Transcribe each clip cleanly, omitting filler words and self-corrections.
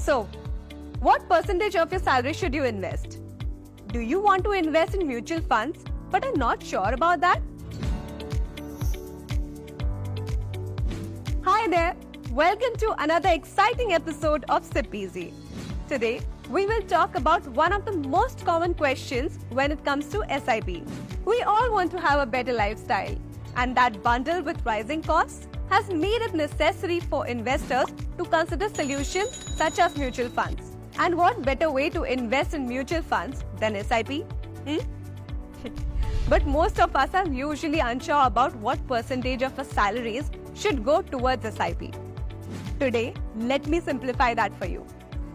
So, what percentage of your salary should you invest? Do you want to invest in mutual funds but are not sure about that? Hi there, welcome to another exciting episode of Sip Easy. Today, we will talk about one of the most common questions when it comes to SIP. We all want to have a better lifestyle, and that bundle with rising costs has made it necessary for investors to consider solutions such as mutual funds. And what better way to invest in mutual funds than SIP? But most of us are usually unsure about what percentage of our salaries should go towards SIP. Today, let me simplify that for you.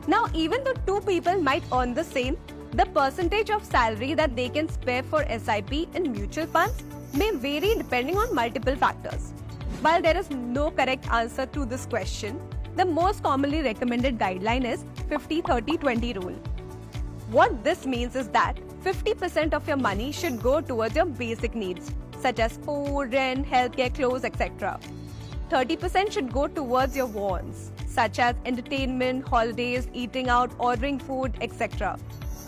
Now, even though two people might earn the same, the percentage of salary that they can spare for SIP in mutual funds may vary depending on multiple factors. While there is no correct answer to this question, the most commonly recommended guideline is 50-30-20 rule. What this means is that 50% of your money should go towards your basic needs, such as food, rent, healthcare, clothes, etc. 30% should go towards your wants, such as entertainment, holidays, eating out, ordering food, etc.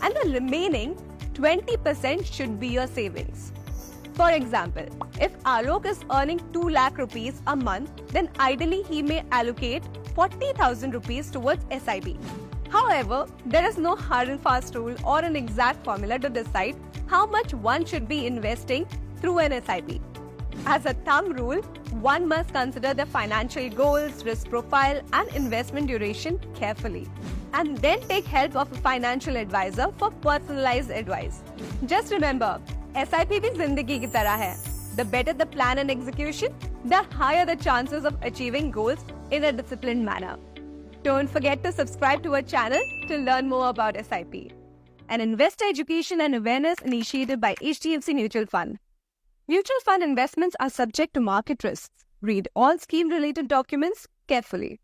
And the remaining 20% should be your savings. For example, if Alok is earning 2 lakh rupees a month, then ideally he may allocate 40,000 rupees towards SIP. However, there is no hard and fast rule or an exact formula to decide how much one should be investing through an SIP. As a thumb rule, one must consider the financial goals, risk profile, and investment duration carefully, and then take help of a financial advisor for personalized advice. Just remember, SIP भी जिंदगी की तरह है. The better the plan and execution, the higher the chances of achieving goals in a disciplined manner. Don't forget to subscribe to our channel to learn more about SIP, an investor education and awareness initiated by HDFC Mutual Fund. Mutual fund investments are subject to market risks. Read all scheme-related documents carefully.